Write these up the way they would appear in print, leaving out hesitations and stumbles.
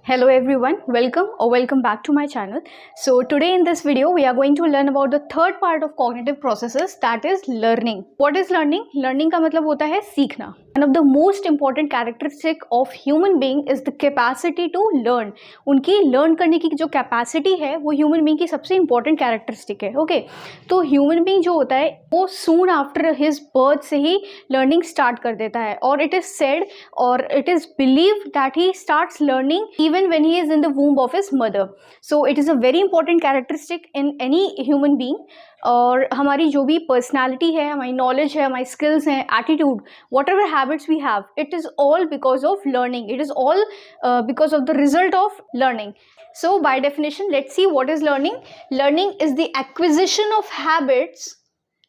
Hello everyone, welcome back to my channel. So today in this video we are going to learn about the third part of cognitive processes, that is learning. What is learning? Learning का मतलब होता है सीखना. One of the most important characteristic of human being is the capacity to learn. उनकी learn करने की जो capacity है वो human being की सबसे important characteristic है. Okay, तो human being जो होता है वो soon after his birth से ही learning start कर देता है, और it is said or it is believed that he starts learning even when he is in the womb of his mother. So it is a very important characteristic in any human being. और हमारी जो भी personality है, हमारी knowledge है, हमारी skills हैं, attitude, whatever habits we have, it is all because of learning. It is all because of the result of learning. So by definition, let's see what is learning. Learning is the acquisition of habits,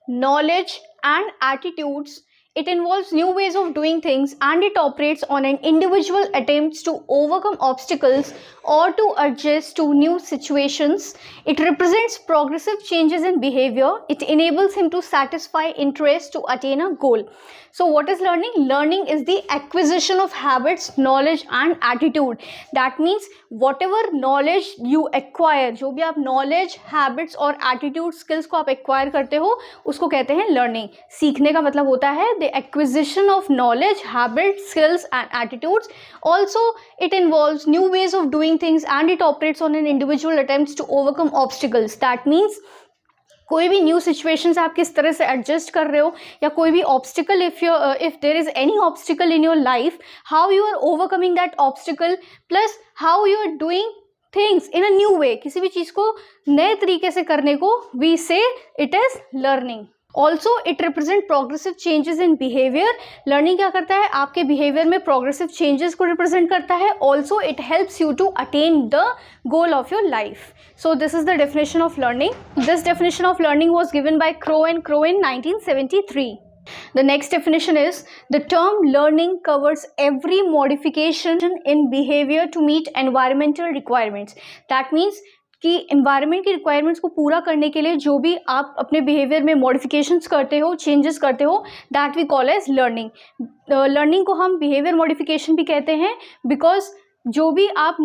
knowledge and attitudes. It involves new ways of doing things, and it operates on an individual attempts to overcome obstacles or to adjust to new situations. It represents progressive changes in behavior. It enables him to satisfy interest to attain a goal. So what is learning? Learning is the acquisition of habits, knowledge and attitude. That means whatever knowledge you acquire, जो भी आप knowledge, habits और attitude skills को आप acquire करते हो, उसको कहते हैं learning. सीखने का मतलब होता है the acquisition of knowledge, habits, skills and attitudes. Also it involves new ways of doing things, and it operates on an individual attempts to overcome obstacles. That means कोई भी न्यू सिचुएशंस आप किस तरह से एडजस्ट कर रहे हो, या कोई भी obstacle, if there is any obstacle in your life, how you are overcoming that obstacle, plus how you are doing things in a new way. किसी भी चीज़ को नए तरीके से करने को वी से it is learning. Also it represent progressive changes in behaviour. Learning क्या करता है? आपके बिहेवियर में प्रोग्रेसिव चेंजेस को रिप्रेजेंट करता है. Also it helps you to attain the goal of your life. So this is the definition of learning. This definition of learning was given by Crow and Crow in 1973. The next definition is, the term learning covers every modification in behavior to meet environmental requirements. That means कि environment की requirements को पूरा करने के लिए जो भी आप अपने बिहेवियर में मॉडिफिकेशंस करते हो, चेंजेस करते हो, that we call as learning. Learning को हम बिहेवियर मॉडिफिकेशन भी कहते हैं, बिकॉज जो भी आप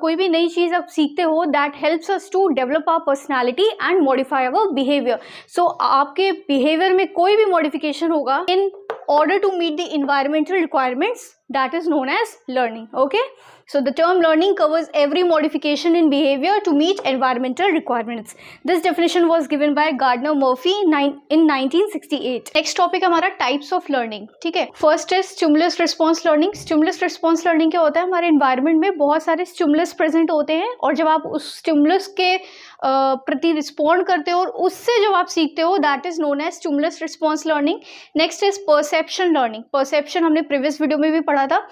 कोई भी नई चीज़ आप सीखते हो, that helps us to develop our personality and modify our behaviour. सो आपके बिहेवियर में कोई भी मॉडिफिकेशन होगा इन order to meet the environmental requirements, that is known as learning. Okay, so the term learning covers every modification in behavior to meet environmental requirements. This definition was given by Gardner Murphy in 1968. Next topic हमारा types of learning. ठीक है, first is stimulus response learning. Stimulus response learning क्या होता है? हमारे environment में बहुत सारे stimulus present होते हैं, और जब आप उस stimulus के प्रति रिस्पॉन्ड करते हो और उससे जब आप सीखते हो, that is known as stimulus response learning. Next is perception learning. Perception हमने प्रीवियस वीडियो में भी पढ़ा था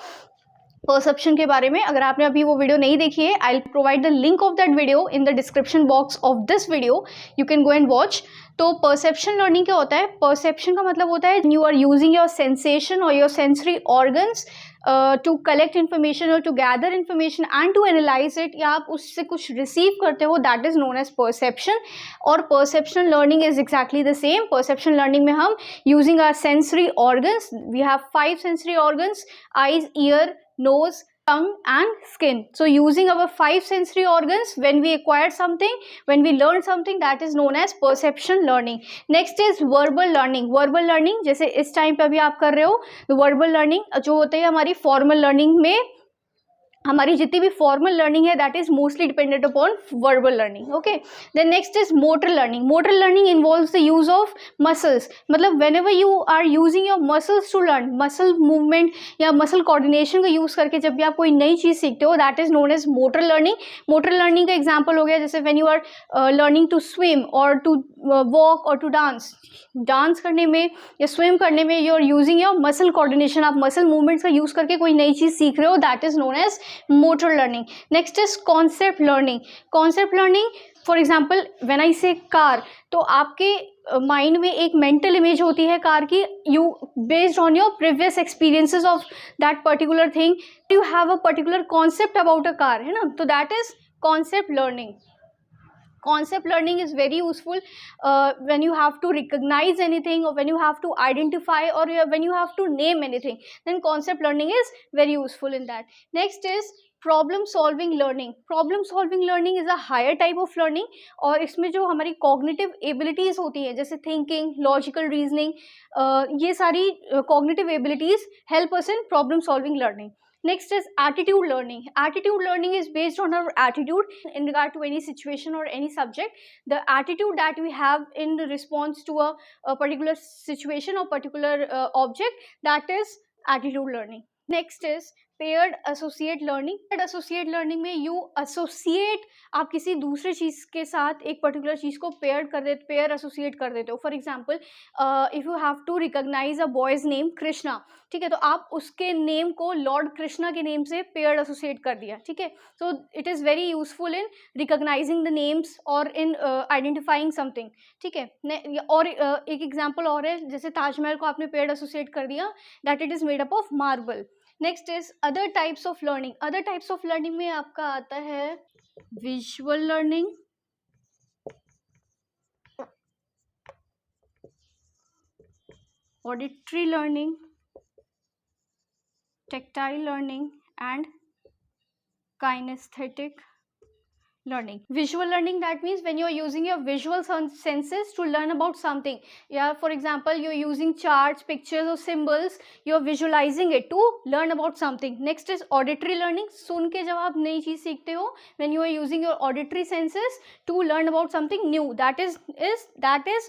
परसेप्शन के बारे में. अगर आपने अभी वो वीडियो नहीं देखी है, I will provide the link of that video in the description box of this video. You can go and watch. तो परसेप्शन लर्निंग क्या होता है? परसेप्शन का मतलब होता है you are using your sensation और your sensory organs to collect information और to gather information and to analyse it, या आप उससे कुछ रिसीव करते हो, that is known as perception. और perception learning is exactly the same. Perception learning में हम using our sensory organs, we have 5 sensory organs: eyes, ear, nose, tongue and skin. So using our 5 sensory organs, when we acquire something, when we learn something, that is known as perception learning. Next is verbal learning. Verbal learning जैसे इस time पे अभी आप कर रहे हो, तो verbal learning जो होते हैं हमारी formal learning में, हमारी जितनी भी फॉर्मल लर्निंग है, that is mostly dependent upon verbal learning. Okay, then next is motor learning. Motor learning involves the use of muscles. मतलब whenever you are using your muscles to learn, muscle movement या muscle coordination का use करके जब भी आप कोई नई चीज़ सीखते हो, that is known as motor learning. Motor learning का एग्जाम्पल हो गया जैसे when you are learning to swim और टू वॉक और टू डांस. डांस करने में या स्विम करने में you are using your muscle coordination, आप मसल मूवमेंट्स का यूज करके कोई नई चीज़ सीख रहे हो, that is known as motor learning. Next is concept learning. Concept learning, for example, when I say car, तो आपके माइंड में एक मेंटल इमेज होती है कार की, you based on your previous experiences of that particular thing, you have a particular concept about a car, है ना. तो that is concept learning. concept learning is very useful when you have to recognize anything, or when you have to identify, or when you have to name anything, then concept learning is very useful in that. Next is problem solving learning is a higher type of learning, और इसमें जो हमारी cognitive abilities होती हैं जैसे thinking, logical reasoning, ये सारी cognitive abilities help us in problem solving learning. Next is attitude learning. Attitude learning is based on our attitude in regard to any situation or any subject. The attitude that we have in response to a particular situation or particular object, that is attitude learning. Next is paired associate learning. Paired associate learning में you associate, आप किसी दूसरे चीज़ के साथ एक particular चीज़ को pair associate कर देते हो. For example, if you have to recognise a boy's name Krishna, ठीक है, तो आप उसके नेम को लॉर्ड कृष्णा के नेम से पेयर्ड एसोसिएट कर दिया. ठीक है, so it is very useful in recognising the names और इन आइडेंटिफाइंग समथिंग. ठीक है, और एक एग्जाम्पल और है, जैसे ताजमहल को आपने पेयर्ड एसोसिएट कर दिया, that it is made up of marble. Next is other types of learning. Other types of learning में आपका आता है visual learning, auditory learning, tactile learning and kinesthetic learning. Visual learning, that means when you are using your visual senses to learn about something. Yeah, for example, you are using charts, pictures or symbols, you are visualizing it to learn about something. Next is auditory learning. सुन के जब आप नई चीज़ सीखते हो, when you are using your auditory senses to learn about something new, that is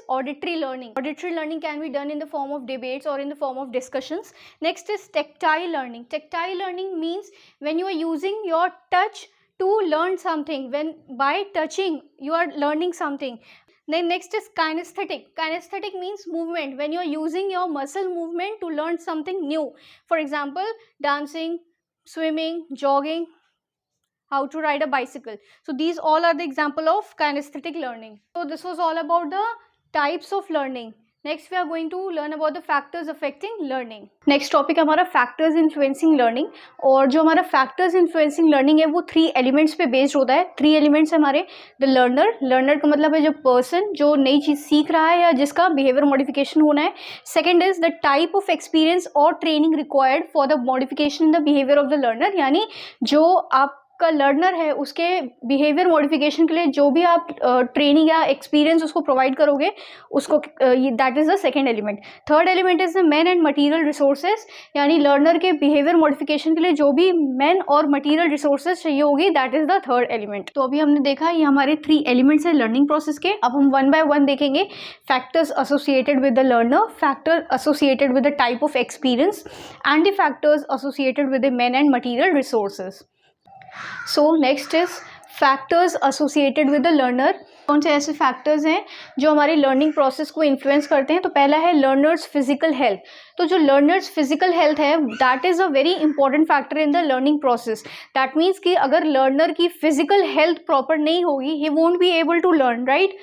auditory learning. Auditory learning can be done in the form of debates or in the form of discussions. Next is tactile learning. Tactile learning means when you are using your touch to learn something, when by touching you are learning something. Then next is kinesthetic. Kinesthetic means movement, when you are using your muscle movement to learn something new. For example, dancing, swimming, jogging, how to ride a bicycle. So these all are the example of kinesthetic learning. So this was all about the types of learning. Next we are going to learn about the factors affecting learning. Next topic हमारा factors influencing learning, और जो हमारा factors influencing learning है वो 3 elements पे based होता है. 3 elements है हमारे. The learner का मतलब है जो person जो नई चीज़ सीख रहा है या जिसका behavior modification होना है. Second is the type of experience or training required for the modification in the behavior of the learner, यानी जो आप का लर्नर है उसके बिहेवियर मॉडिफिकेशन के लिए जो भी आप ट्रेनिंग या एक्सपीरियंस उसको प्रोवाइड करोगे, उसको that is the second element. Third element is the man and material resources, यानी लर्नर के बिहेवियर मॉडिफिकेशन के लिए जो भी मैन और मटेरियल रिसोर्सेज चाहिए होगी, that is the third element. तो अभी हमने देखा ये हमारे 3 एलिमेंट्स हैं लर्निंग प्रोसेस के. अब हम 1 by 1 देखेंगे. Factors associated with the learner, factor associated with the type of experience and the factors associated with the man and material resources. So next is factors associated with the learner. कौन से ऐसे factors हैं जो हमारी learning process को influence करते हैं? तो पहला है लर्नर्स फिजिकल हेल्थ. तो जो लर्नर्स फिजिकल हेल्थ है, that is a very important factor in the learning process. That means कि अगर लर्नर की फिजिकल हेल्थ प्रॉपर नहीं होगी, he won't be able to learn, right.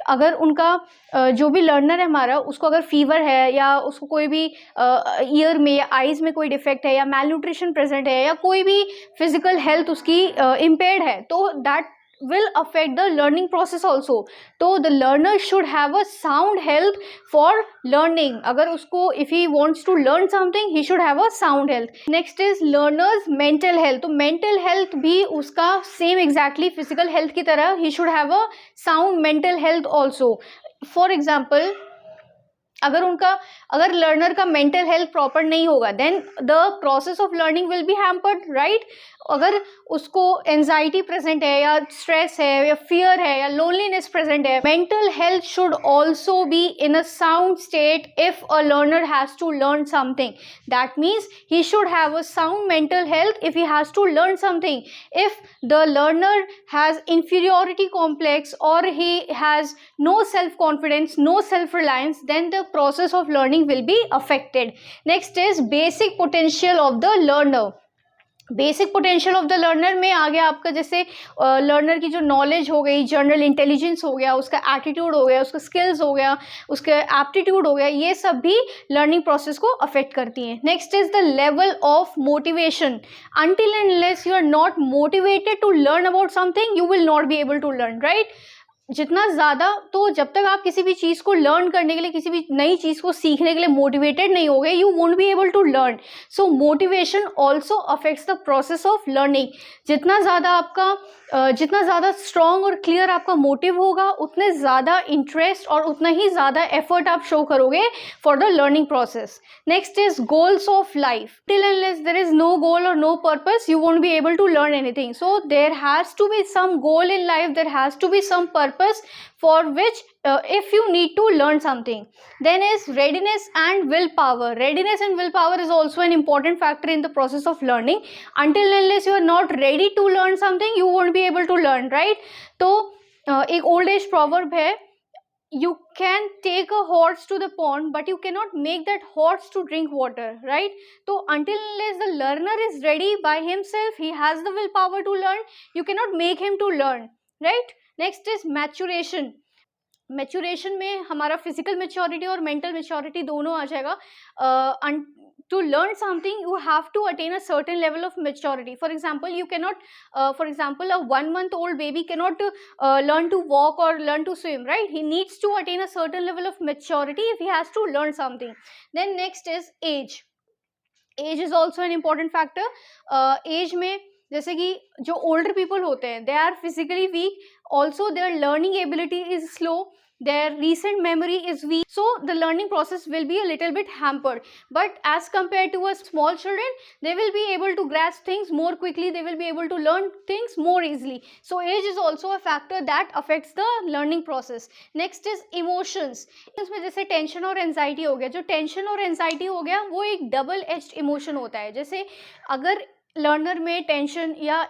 अगर उनका जो भी लर्नर है हमारा, उसको अगर फीवर है या उसको कोई भी ईयर में या आइज़ में कोई डिफेक्ट है या मैल न्यूट्रिशन प्रेजेंट है या कोई भी फिजिकल हेल्थ उसकी इम्पेयर्ड है, तो that will affect the learning process also. तो the learner should have a sound health for learning. अगर उसको if he wants to learn something, he should have a sound health. Next is learner's mental health. तो mental health भी उसका same exactly physical health की तरह, he should have a sound mental health also. For example, अगर learner का mental health proper नहीं होगा, then the process of learning will be hampered, right. अगर उसको एंजाइटी प्रेजेंट है या स्ट्रेस है या फियर है या लोनलीनेस प्रेजेंट है, mental health should also be in a sound state if a learner has to learn something. That means he should have a sound mental health if he has to learn something. If the learner has inferiority complex or he has no self confidence, no self reliance, then the process of learning will be affected. Next is basic potential of the learner. Basic potential of the learner में आ गया आपका, जैसे learner की जो knowledge हो गई, general intelligence हो गया, उसका एटीट्यूड हो गया, उसका स्किल्स हो गया, उसका एप्टीट्यूड हो गया, ये सब भी लर्निंग प्रोसेस को अफेक्ट करती हैं. Next is the level of motivation. Until and unless you are not motivated to learn about something, you will not be able to learn, right. जितना ज़्यादा, तो जब तक आप किसी भी चीज़ को लर्न करने के लिए, किसी भी नई चीज़ को सीखने के लिए मोटिवेटेड नहीं होगे, you won't be able to learn. So motivation also affects the process of learning. जितना ज़्यादा आपका जितना ज़्यादा स्ट्रॉन्ग और क्लियर आपका मोटिव होगा, उतने ज़्यादा इंटरेस्ट और उतना ही ज़्यादा एफर्ट आप शो करोगे for the learning process. Next is goals of life. Till unless there is no goal और no purpose, you won't be able to learn anything. So there has to be some goal in life, there has to be some purpose for which if you need to learn something. Then is readiness and willpower. Readiness and willpower is also an important factor in the process of learning. Until unless you are not ready to learn something, you won't be able to learn, right? तो एक old age proverb है, you can take a horse to the pond but you cannot make that horse to drink water, right? So until unless the learner is ready by himself, he has the willpower to learn, you cannot make him to learn, right? Next is maturation. Maturation में हमारा physical maturity और mental maturity दोनों आ जाएगा. To learn something, you have to attain a certain level of maturity. For example, you cannot, for example, a 1-month-old baby cannot learn to walk or learn to swim, right? He needs to attain a certain level of maturity if he has to learn something. Then next is age. Age is also an important factor. Age में जैसे कि जो older people होते हैं, they are physically weak, also their learning ability is slow, their recent memory is weak, so the learning process will be a little bit hampered. But as compared to a small children, they will be able to grasp things more quickly, they will be able to learn things more easily. So age is also a factor that affects the learning process. Next is emotions. इसमें जैसे tension और anxiety हो गया, जो tension और anxiety हो गया वो एक डबल एज्ड इमोशन होता है. जैसे अगर लर्नर में टेंशन या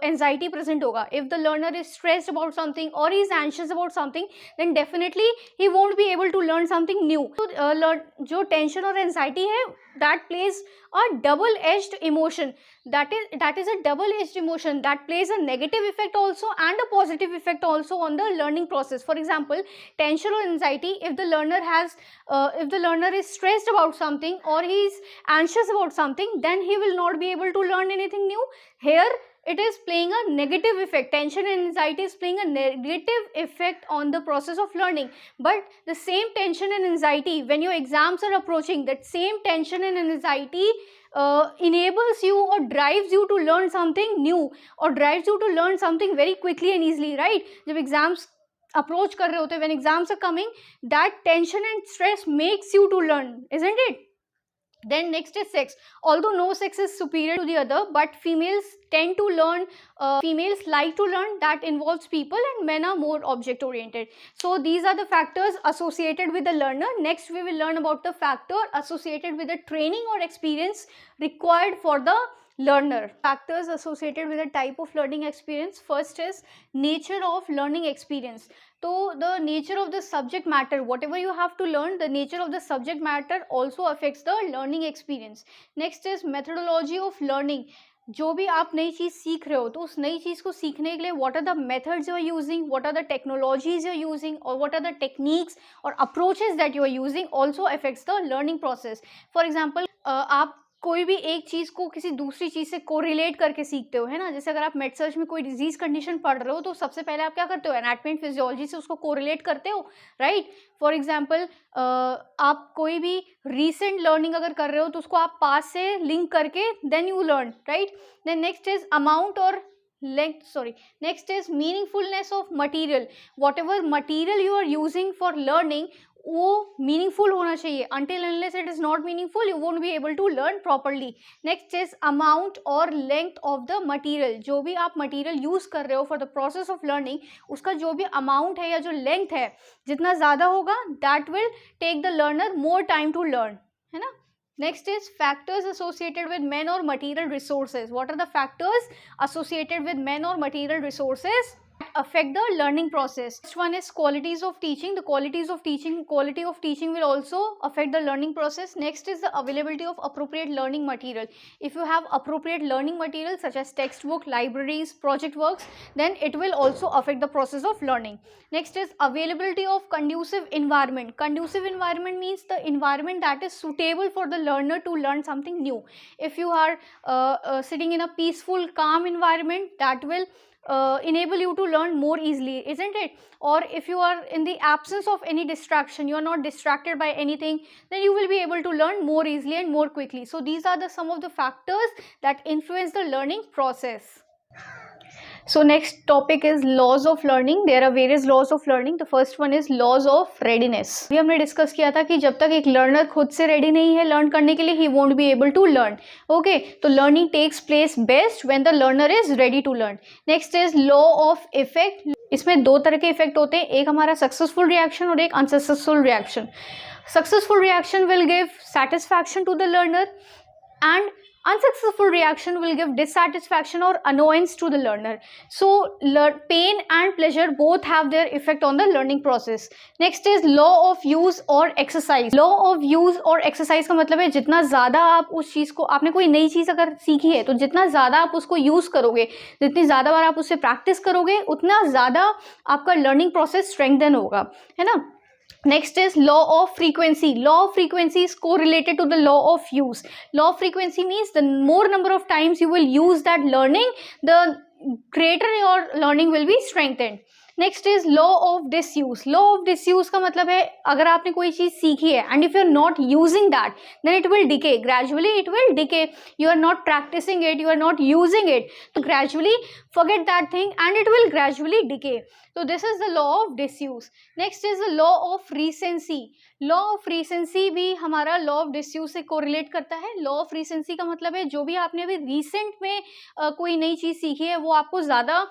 एंजाइटी प्रेजेंट होगा, if the learner is stressed about something और he is anxious about something, then definitely he won't be able to learn something new. तो जो टेंशन और एंजाइटी है, that plays a double-edged emotion. That is a double-edged emotion that plays a negative effect also and a positive effect also on the learning process. For example, tension or anxiety, if the learner is stressed about something or he is anxious about something, then he will not be able to learn anything new. Here it is playing a negative effect. Tension and anxiety is playing a negative effect on the process of learning. But the same tension and anxiety, when your exams are approaching, that same tension and anxiety enables you or drives you to learn something new or drives you to learn something very quickly and easily, right? जब exams approach कर रहे होते हैं, when exams are coming, that tension and stress makes you to learn, isn't it? Then next is sex. Although no sex is superior to the other, but females tend to learn, females like to learn that involves people, and men are more object oriented. So these are the factors associated with the learner. Next we will learn about the factor associated with the training or experience required for the learner. Factors associated with the type of learning experience. First is nature of learning experience. So the nature of the subject matter, whatever you have to learn, the nature of the subject matter also affects the learning experience. Next is methodology of learning. जो भी आप नई चीज़ सीख रहे हो, तो उस नई चीज़ को सीखने के लिए what are the methods you are using, what are the technologies you are using, or what are the techniques or approaches that you are using also affects the learning process. For example, आप कोई भी एक चीज़ को किसी दूसरी चीज़ से correlate करके सीखते हो, है ना? जैसे अगर आप मेड सर्च में कोई डिजीज़ कंडीशन पढ़ रहे हो, तो सबसे पहले आप क्या करते हो? एनाटॉमी एंड फिजियोलॉजी से उसको कोरिलेट करते हो, राइट? फॉर एग्जांपल, आप कोई भी रीसेंट लर्निंग अगर कर रहे हो, तो उसको आप पास से लिंक करके then you learn, right? Then next is amount और next is meaningfulness of material. Whatever material you are using for learning, वो मीनिंगफुल होना चाहिए. until unless it is not meaningful, you won't be able to learn properly. next is amount और length of the material. जो भी आप material use कर रहे हो for the process of learning, उसका जो भी amount है या जो length है, जितना ज़्यादा होगा, that will take the learner more time to learn, है ना? Next is factors associated with men or material resources. What are the factors associated with men or material resources affect the learning process? Next one is qualities of teaching. The quality of teaching will also affect the learning process. Next is the availability of appropriate learning material. If you have appropriate learning material such as textbook, libraries, project works, then it will also affect the process of learning. Next is availability of conducive environment. Conducive environment means the environment that is suitable for the learner to learn something new. If you are sitting in a peaceful, calm environment, that will enable you to learn more easily, isn't it? Or if you are in the absence of any distraction, you are not distracted by anything, then you will be able to learn more easily and more quickly. So these are the some of the factors that influence the learning process. So next topic is laws of learning. There are various laws of learning. The first one is laws of readiness. अभी हमने discuss किया था कि जब तक एक learner खुद से रेडी नहीं है लर्न करने के लिए, he won't be able to learn. Okay, तो learning takes place best when the learner is ready to learn. Next is law of effect. इसमें दो तरह के इफेक्ट होते हैं, एक हमारा सक्सेसफुल रिएक्शन और एक unsuccessful reaction. Successful reaction will give satisfaction to the learner and unsuccessful reaction will give dissatisfaction or annoyance to the learner. So pain and pleasure both have their effect on the learning process. Next is law of use or exercise. Law of use or exercise का मतलब है जितना ज़्यादा आप उस चीज़ को, आपने कोई नई चीज़ अगर सीखी है तो जितना ज़्यादा आप उसको यूज़ करोगे, जितनी ज़्यादा बार आप उससे प्रैक्टिस करोगे, उतना ज़्यादा आपका लर्निंग प्रोसेस स्ट्रेंथन होगा, है ना. Next is law of frequency. Law of frequency is correlated to the law of use. Law of frequency means the more number of times you will use that learning, the greater your learning will be strengthened. Next is law of disuse. Law of disuse का मतलब है अगर आपने कोई चीज़ सीखी है and if you are not using that then it will decay, gradually it will decay. You are not practising it, you are not using it, तो gradually forget that thing and it will gradually decay. So this is the law of disuse. Next is the law of recency. Law of recency भी हमारा law of disuse से correlate करता है. Law of recency का मतलब है जो भी आपने अभी रिसेंट में कोई नई चीज़ सीखी है वो आपको ज़्यादा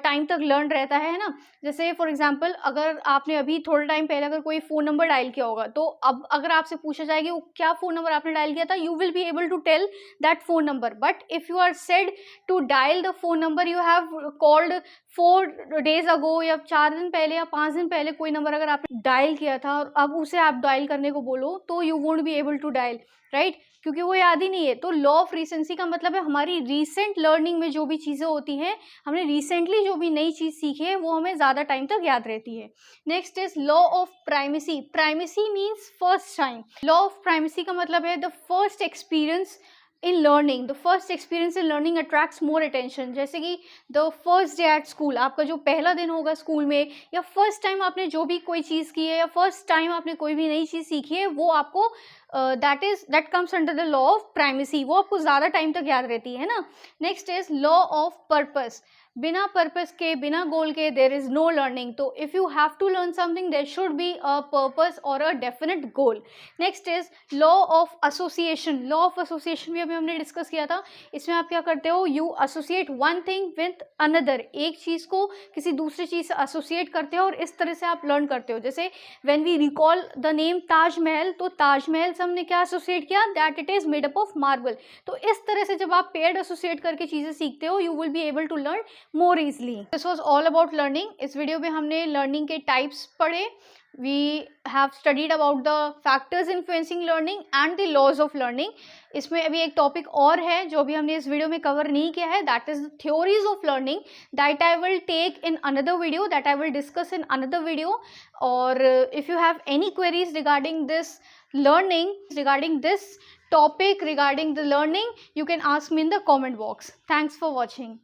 टाइम तक लर्न रहता है ना. जैसे फॉर एग्जांपल अगर आपने अभी थोड़ा टाइम पहले अगर कोई फ़ोन नंबर डायल किया होगा तो अब अगर आपसे पूछा जाए कि वो क्या फ़ोन नंबर आपने डायल किया था, you will be able to tell that phone number. But if you are said to dial the phone number you have called 4 days ago या 4 दिन पहले या 5 दिन पहले कोई नंबर अगर आपने डायल किया था और अब उसे आप डायल करने को बोलो तो you won't be able to dial, right, क्योंकि वो याद ही नहीं है. तो लॉ ऑफ रिसेंसी का मतलब है हमारी रीसेंट लर्निंग में जो भी चीज़ें होती हैं, हमने रिसेंटली जो भी नई चीज़ सीखी है वो हमें ज़्यादा टाइम तक याद रहती है. Next is law of primacy. Primacy means first time. Law of primacy का मतलब है the first experience in learning. The first experience in learning attracts more attention. जैसे कि the first day at school, आपका जो पहला दिन होगा स्कूल में, या फर्स्ट टाइम आपने जो भी कोई चीज़ की है या फर्स्ट टाइम आपने कोई भी नई चीज़ सीखी है, वो आपको that comes under the law of primacy. वो आपको ज़्यादा टाइम तक याद रहती है ना. Next is law of purpose. बिना पर्पस के, बिना गोल के देर इज़ नो लर्निंग. तो if you have to learn something there should be a purpose और a definite goal. Next is law of association. Law of association भी अभी हमने discuss किया था. इसमें आप क्या करते हो, you associate one thing with another. एक चीज़ को किसी दूसरी चीज़ से एसोसिएट करते हो और इस तरह से आप लर्न करते हो. जैसे when we recall the name Taj Mahal, तो ताजमहल से हमने क्या एसोसिएट किया, that it is made up of marble. तो इस तरह से जब आप पेयर्ड एसोसिएट करके चीज़ें सीखते हो, you will be able to learn more easily. This was all about learning. इस वीडियो में हमने लर्निंग के टाइप्स पढ़े. We have studied about the factors influencing learning and the laws of learning. इसमें अभी एक टॉपिक और है जो अभी हमने इस वीडियो में कवर नहीं किया है, that is theories of learning, that I will take in another video, that I will discuss in another video. और if you have any queries regarding this learning, regarding this topic, regarding the learning, you can ask me in the comment box. Thanks for watching.